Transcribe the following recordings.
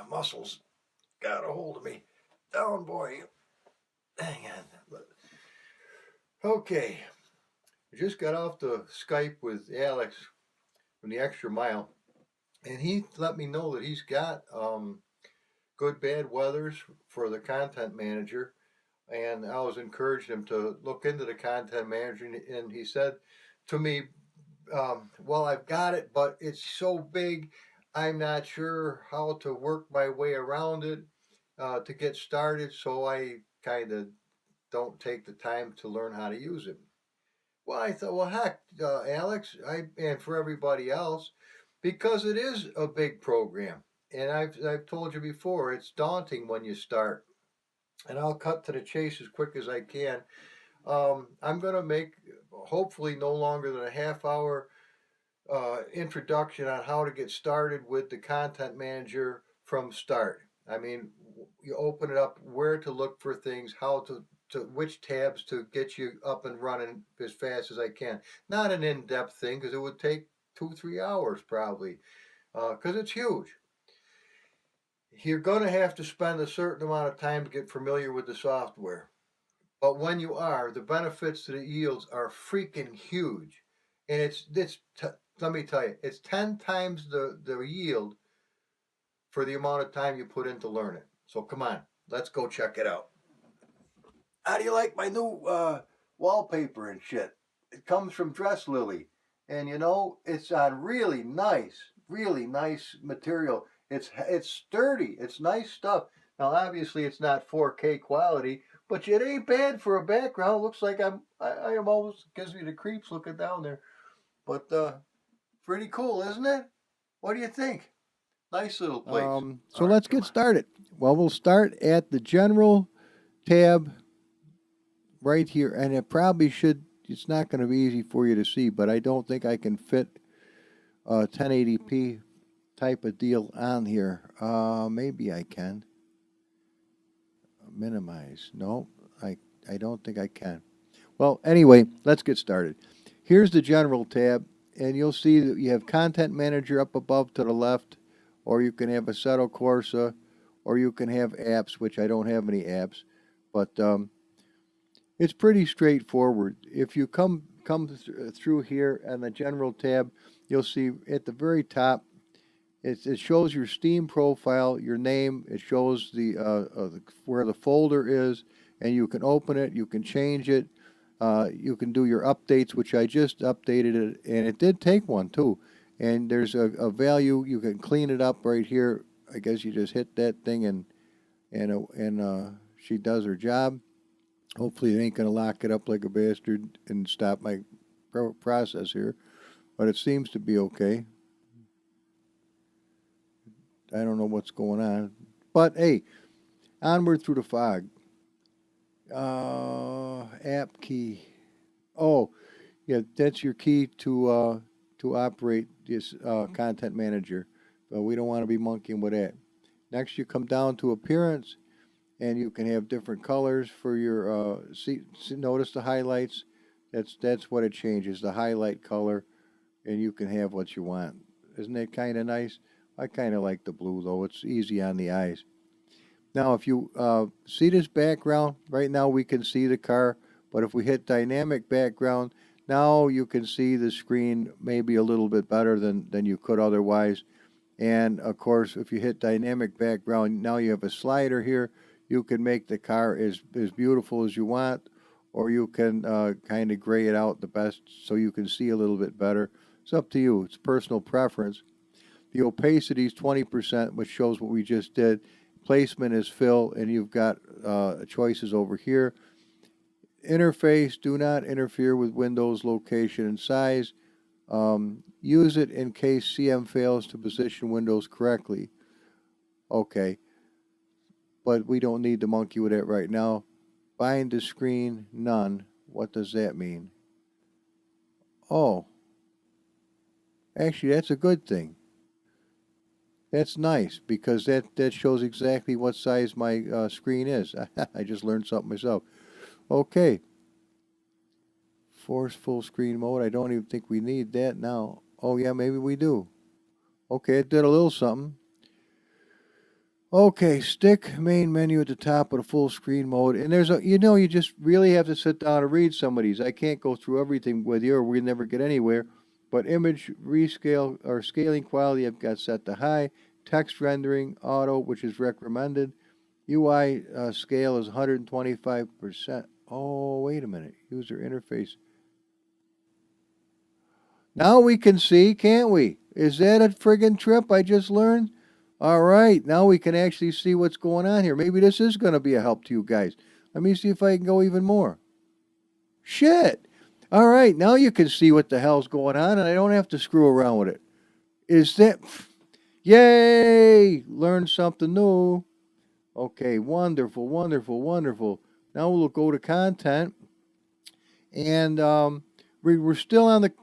muscles got a hold of me. Down, boy. Hang on. Okay. I just got off the Skype with Alex from the Extra Mile, and he let me know that he's got good bad weathers for the content manager. And I was encouraging him to look into the content manager, and he said to me, well, I've got it, but it's so big, I'm not sure how to work my way around it to get started, so I kind of don't take the time to learn how to use it. Well, I thought, well, heck, Alex, and for everybody else, because it is a big program, and I've told you before, it's daunting when you start. And I'll cut to the chase as quick as I can. I'm going to make hopefully no longer than a half hour introduction on how to get started with the content manager from start. I mean, you open it up, where to look for things, how to which tabs to get you up and running as fast as I can. Not an in-depth thing because it would take 2-3 hours probably because it's huge. You're going to have to spend a certain amount of time to get familiar with the software. But when you are, the benefits to the yields are freaking huge. And let me tell you, it's 10 times the yield for the amount of time you put in to learn it. So come on, let's go check it out. How do you like my new wallpaper and shit? It comes from Dress Lily. And you know, it's on really nice material. It's sturdy. It's nice stuff. Now, obviously, it's not 4K quality, but it ain't bad for a background. It looks like I am almost gives me the creeps looking down there. But pretty cool, isn't it? What do you think? Nice little place. So let's get started. Well, we'll start at the General tab right here, and it probably should. It's not going to be easy for you to see, but I don't think I can fit a 1080p type of deal on here. Maybe I can. Minimize. No, I don't think I can. Well, anyway, let's get started. Here's the General tab, and you'll see that you have Content Manager up above to the left, or you can have Assetto Corsa, or you can have apps, which I don't have any apps, but it's pretty straightforward. If you come through here on the General tab, you'll see at the very top, it shows your Steam profile, your name. It shows where the folder is, and you can open it. You can change it. You can do your updates, which I just updated it, and it did take one too. And there's a value. You can clean it up right here. I guess you just hit that thing, and she does her job. Hopefully, it ain't gonna lock it up like a bastard and stop my process here, but it seems to be okay. I don't know what's going on. But hey, onward through the fog. App key. Oh, yeah, that's your key to operate this content manager. But we don't want to be monkeying with that. Next, you come down to appearance, and you can have different colors for your. Notice the highlights. That's what it changes. The highlight color, and you can have what you want. Isn't that kind of nice? I kind of like the blue, though. It's easy on the eyes. Now, if you see this background, right now we can see the car, but if we hit dynamic background, now you can see the screen maybe a little bit better than you could otherwise. And, of course, if you hit dynamic background, now you have a slider here. You can make the car as beautiful as you want, or you can kind of gray it out the best so you can see a little bit better. It's up to you. It's personal preference. The opacity is 20%, which shows what we just did. Placement is fill, and you've got choices over here. Interface, do not interfere with Windows location and size. Use it in case CM fails to position Windows correctly. Okay, but we don't need to monkey with it right now. Bind to screen, none. What does that mean? Oh, actually, that's a good thing. That's nice because that shows exactly what size my screen is. I just learned something myself. Okay. Force full screen mode. I don't even think we need that now. Oh, yeah, maybe we do. Okay, it did a little something. Okay, stick main menu at the top of the full screen mode. And there's a, you just really have to sit down and read some of these. I can't go through everything with you or we never get anywhere. But image rescale or scaling quality I've got set to high. Text rendering auto, which is recommended. UI scale is 125%. Oh, wait a minute. User interface. Now we can see, can't we? Is that a friggin' trip I just learned? All right, now we can actually see what's going on here. Maybe this is going to be a help to you guys. Let me see if I can go even more. Shit. All right, now you can see what the hell's going on, and I don't have to screw around with it. Is that... Yay! Learn something new. Okay, wonderful, wonderful, wonderful. Now we'll go to content, and we're still on the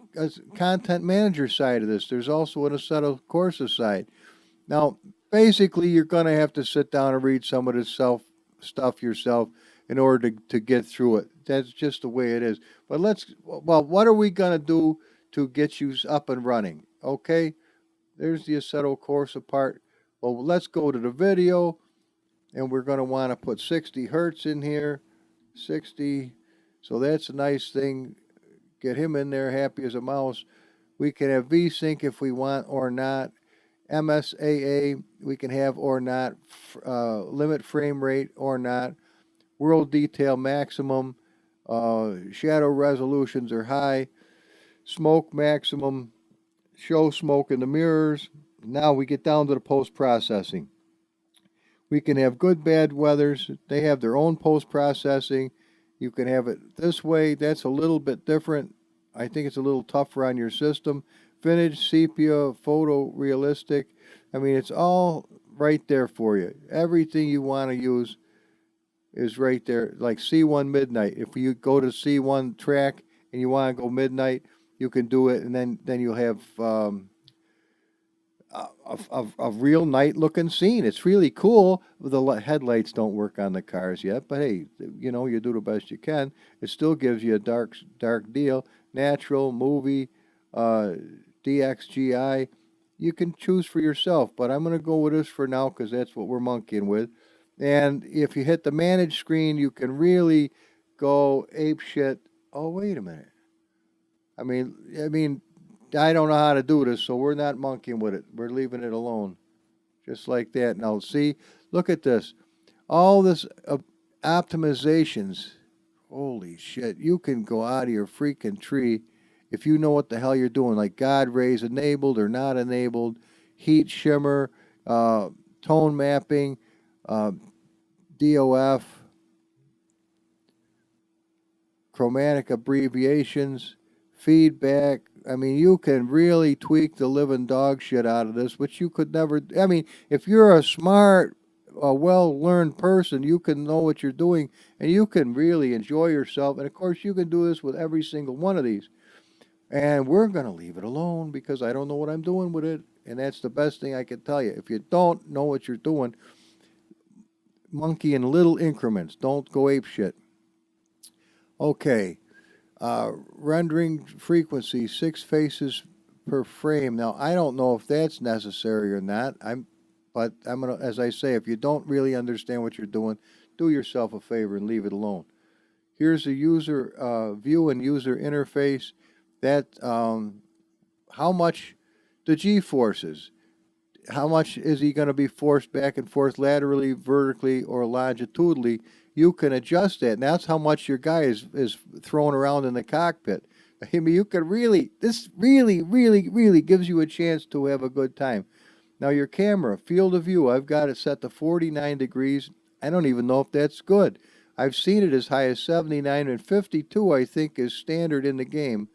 content manager side of this. There's also an Assetto Corsa side. Now, basically, you're going to have to sit down and read some of this stuff yourself in order to get through it. That's just the way it is. But what are we going to do to get you up and running? Okay, there's the Assetto Corsa part. Well, let's go to the video, and we're going to want to put 60 hertz in here. 60. So that's a nice thing. Get him in there, happy as a mouse. We can have VSync if we want or not. MSAA we can have or not. Limit frame rate or not. World detail maximum. Shadow resolutions are high. Smoke maximum. Show smoke in the mirrors. Now we get down to the post-processing. We can have good, bad weathers. They have their own post-processing. You can have it this way. That's a little bit different. I think it's a little tougher on your system. Vintage, sepia, photorealistic. I mean, it's all right there for you. Everything you want to use is right there. Like C1 midnight. If you go to C1 track and you want to go midnight, you can do it, and then you'll have a real night-looking scene. It's really cool. The headlights don't work on the cars yet, but hey, you do the best you can. It still gives you a dark deal. Natural, movie, DXGI. You can choose for yourself, but I'm going to go with this for now because that's what we're monkeying with. And if you hit the manage screen, you can really go ape shit. Oh, wait a minute. I mean, I don't know how to do this, so we're not monkeying with it. We're leaving it alone. Just like that. Now, see, look at this. All this optimizations. Holy shit. You can go out of your freaking tree if you know what the hell you're doing, like God rays enabled or not enabled, heat shimmer, tone mapping, DOF, chromatic abbreviations, feedback. I mean, you can really tweak the living dog shit out of this, which you could never. I mean, if you're a smart, well-learned person, you can know what you're doing, and you can really enjoy yourself. And of course, you can do this with every single one of these. And we're going to leave it alone because I don't know what I'm doing with it. And that's the best thing I can tell you. If you don't know what you're doing, monkey in little increments. Don't go ape shit. Okay. Rendering frequency, 6 faces per frame. Now, I don't know if that's necessary or not. But I'm going to, as I say, if you don't really understand what you're doing, do yourself a favor and leave it alone. Here's the user view and user interface. That how much the G-forces, how much is he going to be forced back and forth laterally, vertically, or longitudinally? You can adjust that, and that's how much your guy is thrown around in the cockpit. I mean, you can this really gives you a chance to have a good time. Now, your camera, field of view, I've got it set to 49 degrees. I don't even know if that's good. I've seen it as high as 79, and 52, I think, is standard in the game.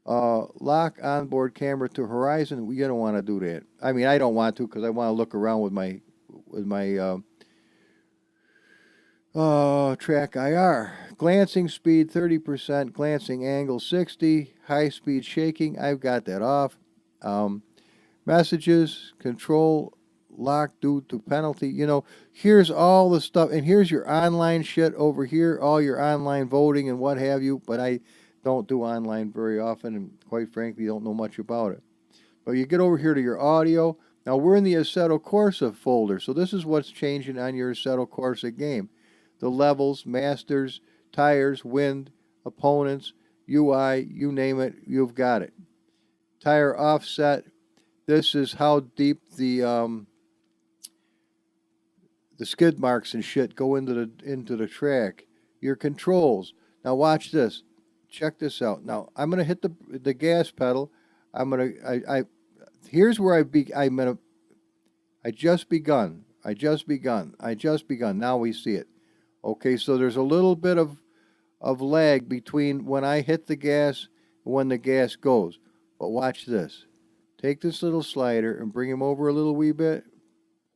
Lock onboard camera to horizon. You don't want to do that. I mean, I don't want to because I want to look around with my track IR. Glancing speed 30%, glancing angle 60, high speed shaking. I've got that off. Messages, control lock due to penalty. Here's all the stuff, and here's your online shit over here, all your online voting and what have you. But I don't do online very often, and quite frankly, don't know much about it. But you get over here to your audio. Now we're in the Assetto Corsa folder, so this is what's changing on your Assetto Corsa game. The levels, masters, tires, wind, opponents, UI, you name it, you've got it. Tire offset, this is how deep the skid marks and shit go into the track. Your controls. Now watch this. Check this out. Now I'm gonna hit the gas pedal. Here's where I just begun. Now we see it. Okay, so there's a little bit of lag between when I hit the gas and when the gas goes. But watch this. Take this little slider and bring him over a little wee bit.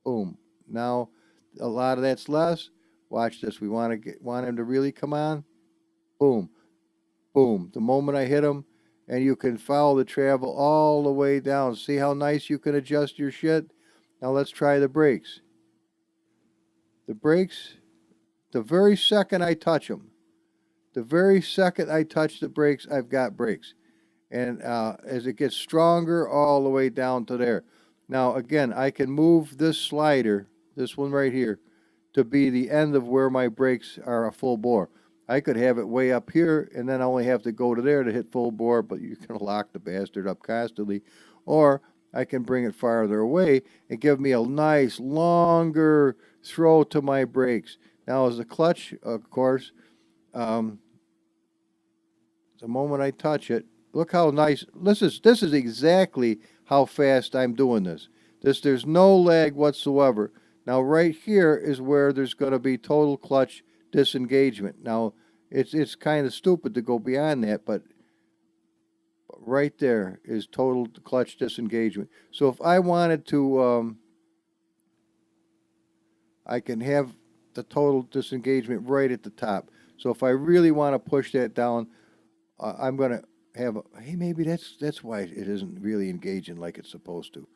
Boom. Now a lot of that's less. Watch this. We want him to really come on. Boom. Boom. The moment I hit him, and you can follow the travel all the way down. See how nice you can adjust your shit? Now let's try the brakes. The brakes, the very second I touch them, the very second I touch the brakes, I've got brakes. And as it gets stronger, all the way down to there. Now again, I can move this slider, this one right here, to be the end of where my brakes are a full bore. I could have it way up here, and then I only have to go to there to hit full bore, but you can lock the bastard up constantly. Or I can bring it farther away and give me a nice, longer throw to my brakes. Now, as the clutch, of course, the moment I touch it, look how nice. This is exactly how fast I'm doing this. There's no lag whatsoever. Now, right here is where there's going to be total clutch disengagement. Now, it's kind of stupid to go beyond that, but right there is total clutch disengagement. So if I wanted to, I can have the total disengagement right at the top. So if I really want to push that down, I'm going to have hey, maybe that's why it isn't really engaging like it's supposed to.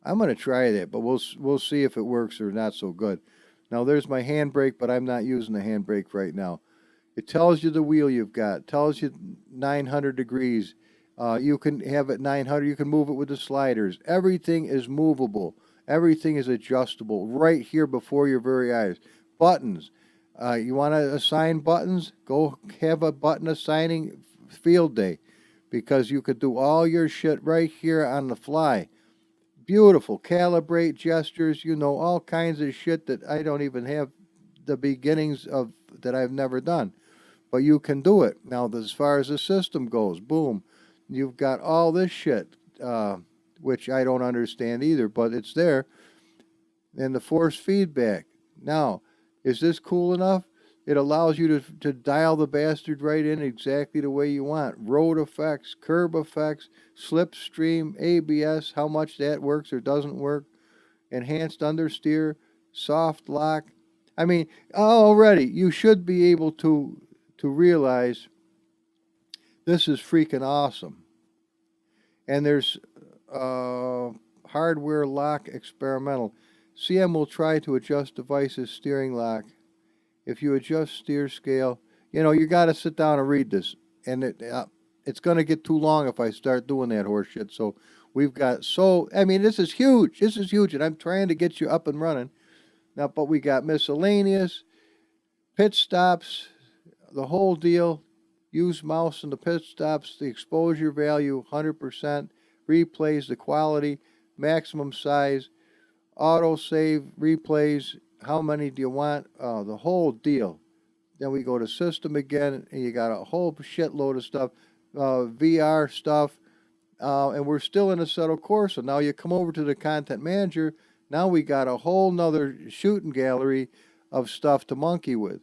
I'm going to try that, but we'll see if it works or not so good. Now there's my handbrake, but I'm not using the handbrake right now. It tells you the wheel you've got. It tells you 900 degrees. You can have it 900. You can move it with the sliders. Everything is movable. Everything is adjustable right here before your very eyes. Buttons. You want to assign buttons? Go have a button assigning field day, because you could do all your shit right here on the fly. Beautiful. Calibrate gestures, all kinds of shit that I don't even have the beginnings of, that I've never done. But you can do it. Now, as far as the system goes, boom, you've got all this shit, which I don't understand either, but it's there. And the force feedback. Now, is this cool enough? It allows you to dial the bastard right in exactly the way you want. Road effects, curb effects, slipstream, ABS, how much that works or doesn't work, enhanced understeer, soft lock. I mean, already you should be able to realize this is freaking awesome. And there's hardware lock experimental. CM will try to adjust device's steering lock. If you adjust steer scale, you got to sit down and read this. And it's going to get too long if I start doing that horse shit. So we've got, this is huge. This is huge. And I'm trying to get you up and running. Now, but we got miscellaneous, pit stops, the whole deal. Use mouse in the pit stops, the exposure value, 100%. Replays, the quality, maximum size, auto save, replays. How many do you want? The whole deal. Then we go to system again, and you got a whole shitload of stuff, VR stuff, and we're still in Assetto Corsa. Now you come over to the Content Manager. Now we got a whole nother shooting gallery of stuff to monkey with.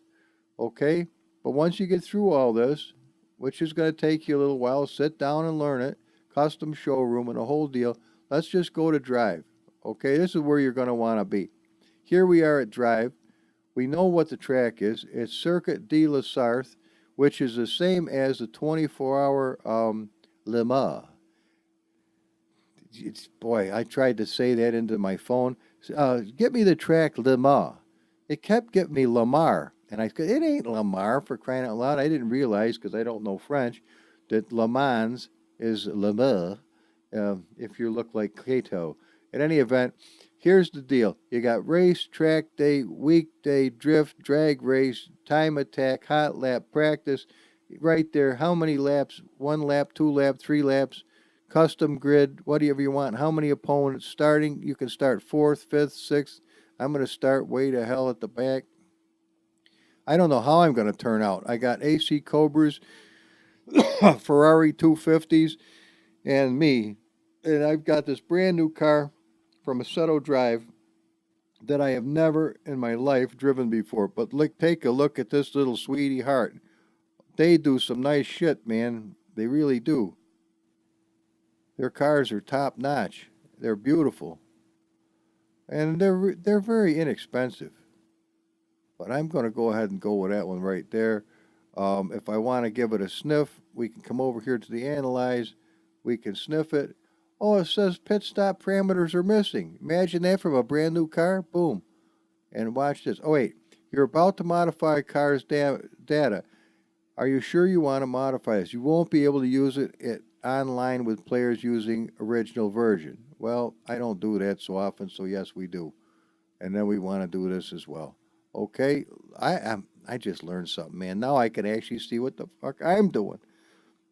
Okay? But once you get through all this, which is going to take you a little while, sit down and learn it, custom showroom and a whole deal, let's just go to drive. Okay? This is where you're going to want to be. Here we are at drive. We know what the track is. It's Circuit de la Sarthe, which is the same as the 24-hour Le Mans. Boy, I tried to say that into my phone. Get me the track Le Mans. It kept getting me Lamar. And I said, it ain't Lamar, for crying out loud. I didn't realize, because I don't know French, that Le Mans is Le Mans, if you look like Cato. In any event, here's the deal. You got race, track day, weekday, drift, drag race, time attack, hot lap, practice. Right there, how many laps? 1 lap, 2 lap, 3 laps, custom grid, whatever you want. How many opponents starting? You can start 4th, 5th, 6th. I'm going to start way to hell at the back. I don't know how I'm going to turn out. I got AC Cobras, Ferrari 250s, and me. And I've got this brand new car from Assetto Drive that I have never in my life driven before. But look, take a look at this little sweetie heart. They do some nice shit, man. They really do. Their cars are top notch. They're beautiful. And they're very inexpensive. But I'm going to go ahead and go with that one right there. If I want to give it a sniff, we can come over here to the Analyze. We can sniff it. Oh, it says pit stop parameters are missing. Imagine that from a brand new car. Boom. And watch this. Oh, wait. You're about to modify a car's data. Are you sure you want to modify this? You won't be able to use it online with players using original version. Well, I don't do that so often, so yes, we do. And then we want to do this as well. Okay, I just learned something, man. Now I can actually see what the fuck I'm doing.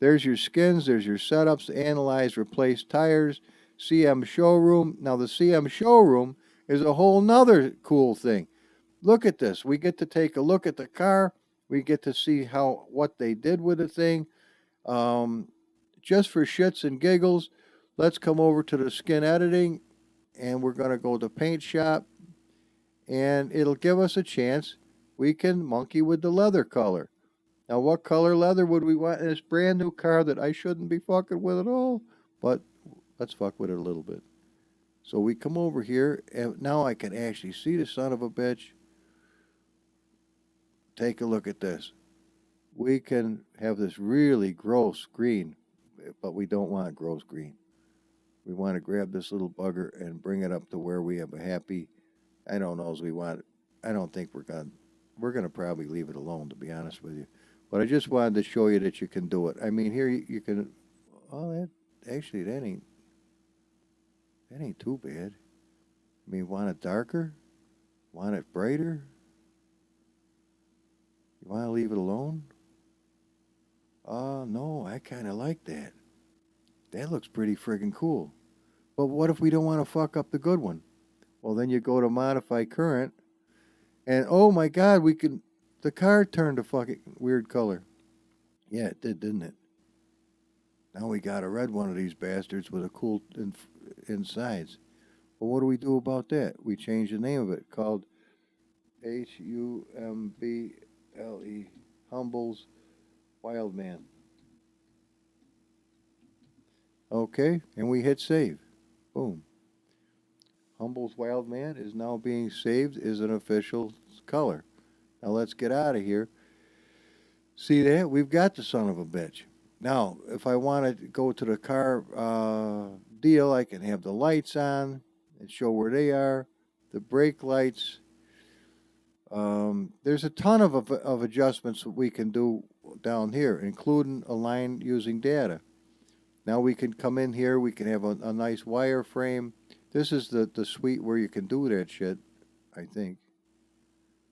There's your skins, there's your setups, Analyze, replace tires, CM Showroom. Now the CM Showroom is a whole nother cool thing. Look at this. We get to take a look at the car. We get to see what they did with the thing. Just for shits and giggles, let's come over to the skin editing, and we're going to go to paint shop, and it'll give us a chance. We can monkey with the leather color. Now, what color leather would we want in this brand new car that I shouldn't be fucking with at all? But let's fuck with it a little bit. So we come over here, and now I can actually see the son of a bitch. Take a look at this. We can have this really gross green, but we don't want gross green. We want to grab this little bugger and bring it up to where we have a happy, I don't know as we want. I don't think we're going to probably leave it alone, to be honest with you. But I just wanted to show you that you can do it. I mean, here you can, that ain't too bad. I mean, want it darker? Want it brighter? You want to leave it alone? No, I kind of like that. That looks pretty friggin' cool. But what if we don't want to fuck up the good one? Well, then you go to modify current, and oh my God, the car turned a fucking weird color. Yeah, it did, didn't it? Now we got a red one of these bastards with a cool insides. Well, what do we do about that? We change the name of it, called HUMBLE, Humbles Wildman. Okay, and we hit save. Boom. Humble's Wildman is now being saved as an official color. Now let's get out of here. See that? We've got the son of a bitch. Now, if I want to go to the car deal, I can have the lights on and show where they are, the brake lights. There's a ton of adjustments that we can do down here, including align using data. Now we can come in here, we can have a nice wireframe. This is the suite where you can do that shit, I think.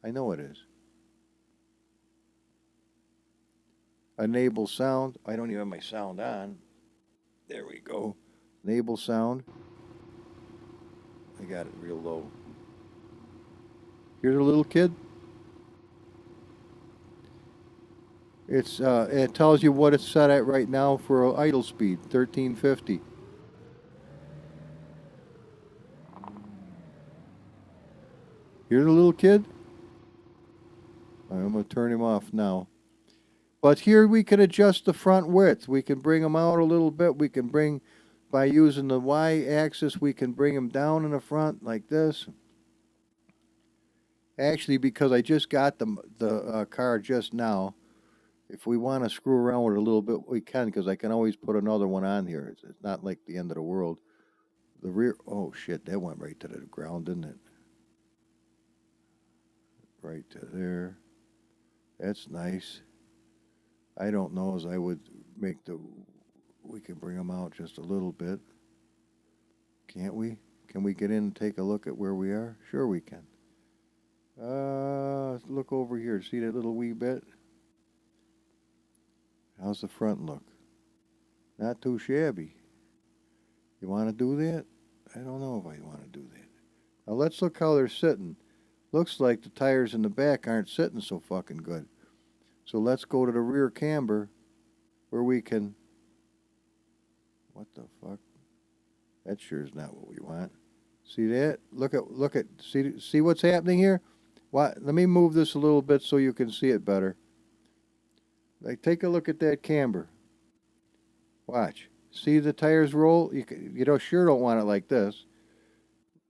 I know it is. Enable sound. I don't even have my sound on. There we go. Enable sound. I got it real low. Here's a little kid. It tells you what it's set at right now for idle speed, 1350. Here's a little kid. I'm going to turn him off now. But here we can adjust the front width. We can bring them out a little bit. We can bring, by using the Y-axis, we can bring them down in the front like this. Actually, because I just got the car just now, if we want to screw around with it a little bit, we can, because I can always put another one on here. It's not like the end of the world. The rear, oh shit, that went right to the ground, didn't it? Right to there. That's nice. I don't know as I would make we can bring them out just a little bit. Can't we? Can we get in and take a look at where we are? Sure we can. Look over here. See that little wee bit? How's the front look? Not too shabby. You want to do that? I don't know if I want to do that. Now let's look how they're sitting. Looks like the tires in the back aren't sitting so fucking good. So let's go to the rear camber where we can... What the fuck? That sure is not what we want. See that? Look at, see what's happening here? Let me move this a little bit so you can see it better. Like, take a look at that camber. Watch. See the tires roll? You sure don't want it like this.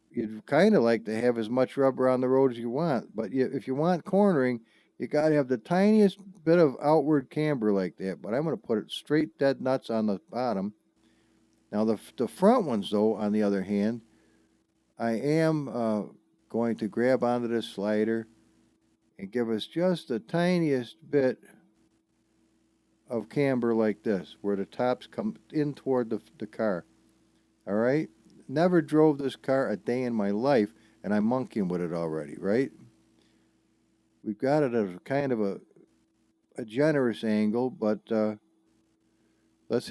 You'd kind of like to have as much rubber on the road as you want, but if you want cornering, you got to have the tiniest bit of outward camber like that. But I'm going to put it straight dead nuts on the bottom. Now the front ones, though, on the other hand, I am going to grab onto this slider and give us just the tiniest bit of camber like this, where the tops come in toward the car. All right? Never drove this car a day in my life, and I'm monkeying with it already, right? We've got it at a kind of a generous angle, but let's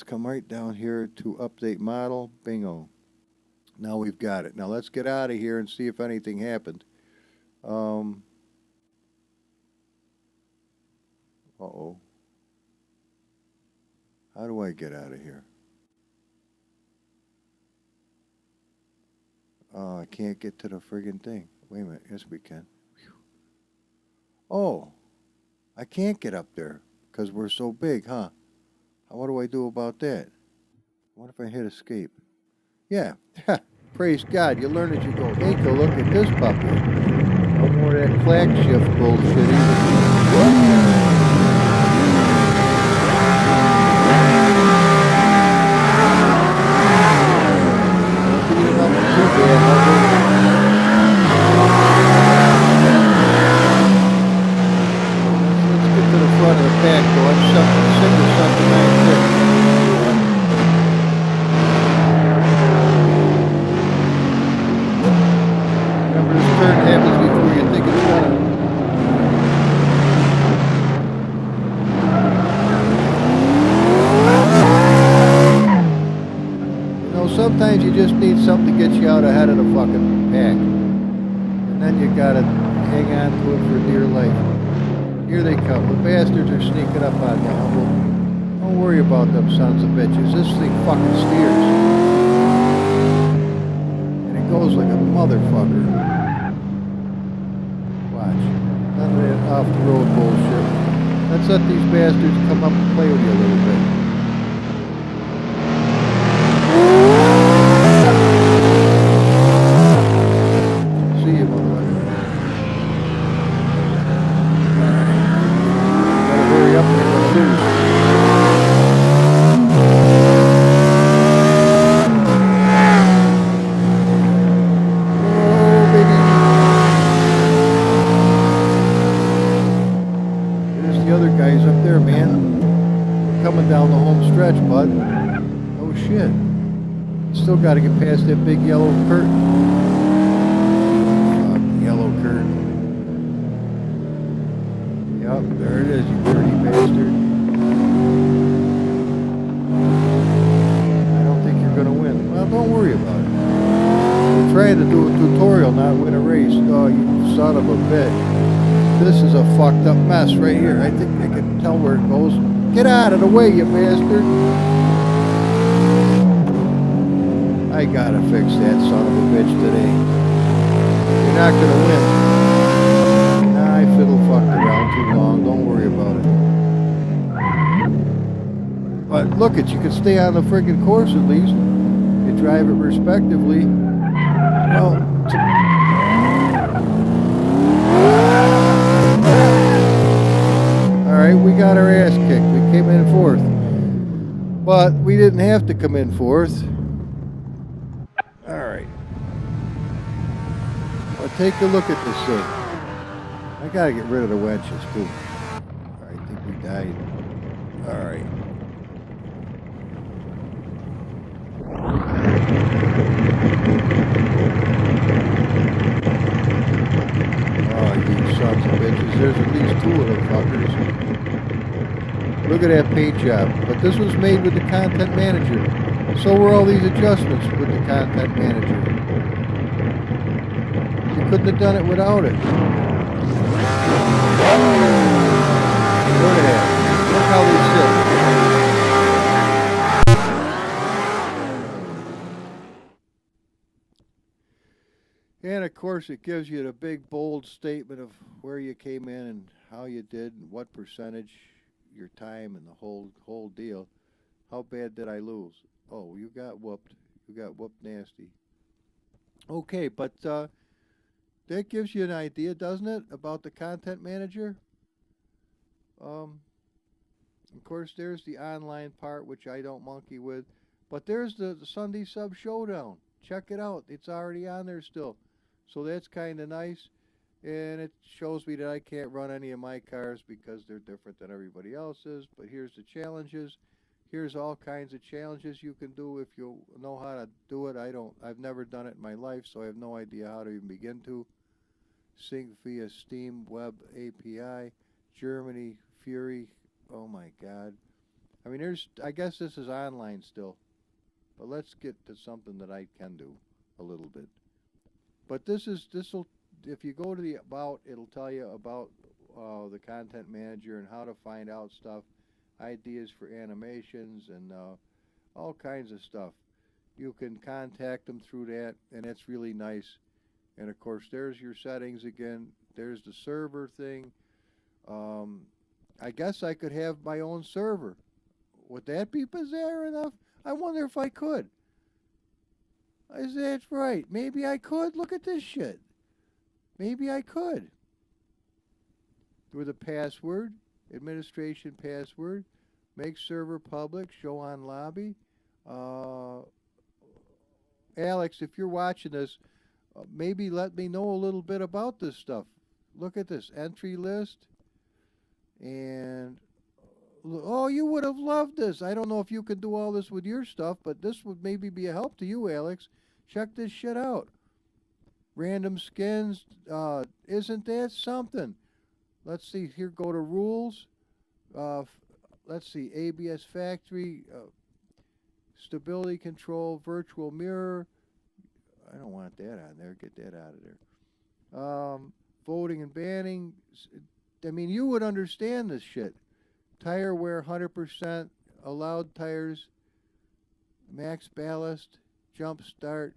come right down here to update model. Bingo. Now we've got it. Now let's get out of here and see if anything happened. Uh-oh. How do I get out of here? Oh, I can't get to the friggin' thing. Wait a minute. Yes, we can. Whew. Oh, I can't get up there because we're so big, huh? What do I do about that? What if I hit escape? Yeah. Praise God. You learn as you go. Take a look at this puppy. No more of that flag shift bullshit. Let's get to the front of the pack, though. I'm sick of something like this. Remember, this turn happens before you think it's gonna. You know, sometimes you just need something to get you out ahead of the fucking pack. And then you gotta hang on to it for dear life. Here they come. The bastards are sneaking up on you, Humble. Don't worry about them sons of bitches. This thing fucking steers. And it goes like a motherfucker. Watch. None of that off-the-road bullshit. Let's let these bastards come up and play with you a little bit. See you, motherfucker. Hurry up and do. Oh, baby. There's the other guys up there, man. We're coming down the home stretch, bud. Oh, shit. Still got to get past that big yellow curtain. Fuck, yellow curtain. Yep, there it is, you dirty bastard. I don't think you're going to win. Well, don't worry about it. We're trying to do a tutorial, not win a race. Oh, you son of a bitch. This is a fucked up mess right here. I think I can tell where it goes. Get out of the way, you bastard. I gotta fix that son of a bitch today. You're not gonna win. Nah, I fiddle fucked around too long. Don't worry about it. But look it, you can stay on the friggin' course at least. You drive it respectively. Well, alright, we got our ass kicked. We came in fourth. But we didn't have to come in fourth. Alright. Well, take a look at this thing. I gotta get rid of the wedges too. Alright, I think we died. Alright. there's at least two of them fuckers. Look at that paint job. But this was made with the Content Manager. So were all these adjustments with the Content Manager. You couldn't have done it without it. Look at that. Look how they sit. And of course it gives you the big bold statement of where you came in and how you did and what percentage, your time and the whole deal. How bad did I lose? Oh, you got whooped. You got whooped nasty. Okay, but that gives you an idea, doesn't it, about the Content Manager? Of course, there's the online part, which I don't monkey with. But there's the Sunday Sub Showdown. Check it out. It's already on there still. So that's kind of nice. And it shows me that I can't run any of my cars because they're different than everybody else's. But here's the challenges. Here's all kinds of challenges you can do if you know how to do it. I've never done it in my life, so I have no idea how to even begin to. Sync via Steam Web API, Germany, Fury. Oh my God. I mean, I guess this is online still. But let's get to something that I can do a little bit. But this'll, if you go to the About, it'll tell you about the Content Manager and how to find out stuff, ideas for animations and all kinds of stuff. You can contact them through that, and that's really nice. And of course, there's your settings again. There's the server thing. I guess I could have my own server. Would that be bizarre enough? I wonder if I could. Is that right? Maybe I could. Look at this shit. Maybe I could. With a password, administration password, make server public, show on lobby. Alex, if you're watching this, maybe let me know a little bit about this stuff. Look at this entry list. And oh, you would have loved this. I don't know if you could do all this with your stuff, but this would maybe be a help to you, Alex. Check this shit out. Random skins. Isn't that something? Let's see. Here, go to rules. Let's see. ABS factory. Stability control. Virtual mirror. I don't want that on there. Get that out of there. Voting and banning. I mean, you would understand this shit. Tire wear 100%, allowed tires, max ballast, jump start,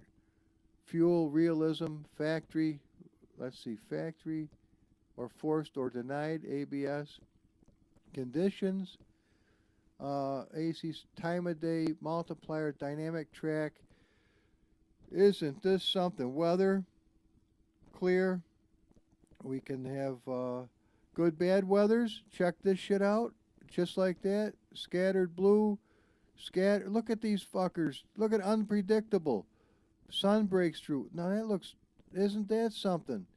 fuel realism, factory, let's see, factory, or forced or denied, ABS, conditions, AC time of day, multiplier, dynamic track. Isn't this something? Weather, clear. We can have good, bad weathers. Check this shit out. Just like that. Scattered blue. Look at these fuckers. Look at unpredictable. Sun breaks through. Now that looks... Isn't that something?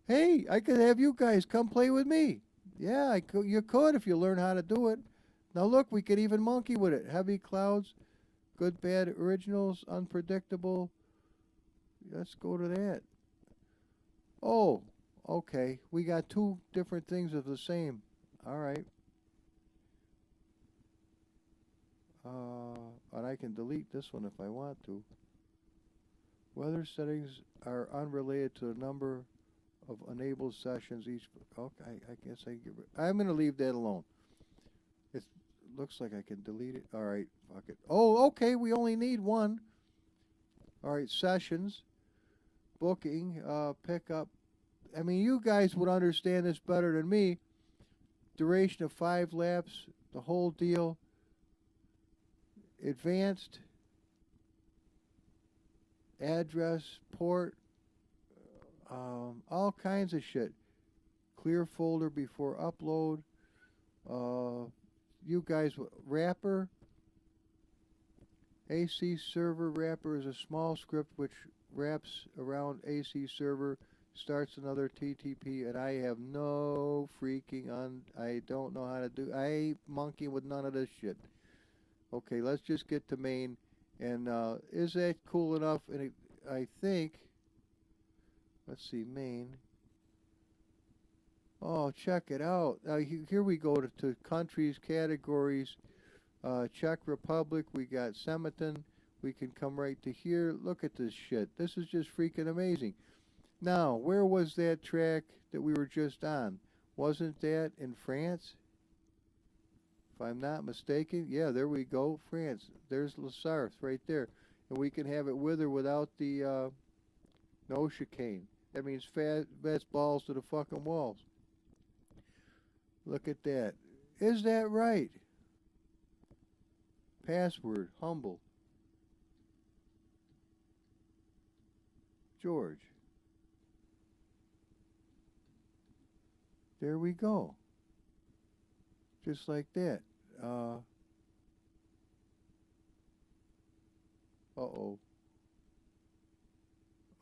Hey, I could have you guys come play with me. Yeah, you could if you learn how to do it. Now look, we could even monkey with it. Heavy clouds. Good, bad, originals. Unpredictable. Let's go to that. Oh, okay. We got two different things of the same. All right. And I can delete this one if I want to. Weather settings are unrelated to the number of enabled sessions each. Okay, I guess I'm going to leave that alone. It looks like I can delete it. All right, fuck it. Oh, okay. We only need one. All right, sessions, booking, pickup. I mean, you guys would understand this better than me. Duration of 5 laps, the whole deal. Advanced, address, port, all kinds of shit. Clear folder before upload. You guys, wrapper. AC server wrapper is a small script which wraps around AC server. Starts another TTP, and I have no freaking I don't know how to do. I ain't monkeying with none of this shit. Okay, let's just get to main. And is that cool enough? And I think, let's see, main. Oh, check it out. Here we go to countries, categories. Czech Republic, we got Semeton. We can come right to here. Look at this shit. This is just freaking amazing. Now, where was that track that we were just on? Wasn't that in France? If I'm not mistaken. Yeah, there we go. France. There's La Sarthe right there. And we can have it with or without the no chicane. That means fast balls to the fucking walls. Look at that. Is that right? Password, humble. George. There we go. Just like that. Uh-oh.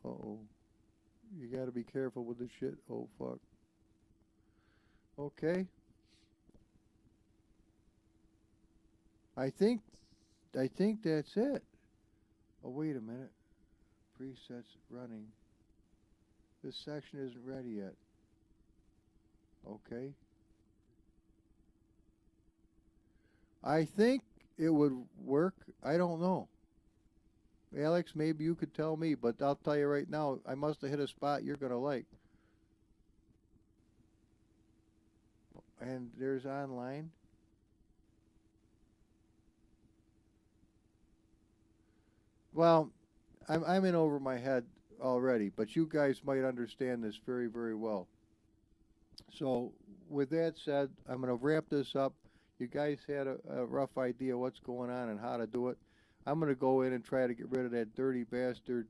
Uh-oh. You gotta be careful with this shit. Oh, fuck. Okay. I think, I think that's it. Oh, wait a minute. Presets running. This section isn't ready yet. Okay. I think it would work. I don't know. Alex, maybe you could tell me, but I'll tell you right now, I must have hit a spot you're going to like. And there's online. Well, I'm in over my head already, but you guys might understand this very, very well. So, with that said, I'm going to wrap this up. You guys had a rough idea what's going on and how to do it. I'm going to go in and try to get rid of that dirty bastard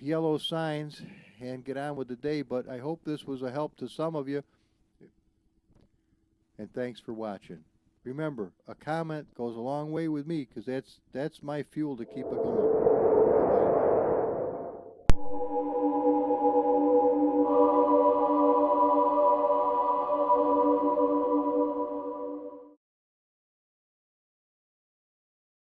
yellow signs and get on with the day. But I hope this was a help to some of you. And thanks for watching. Remember, a comment goes a long way with me because that's my fuel to keep it going.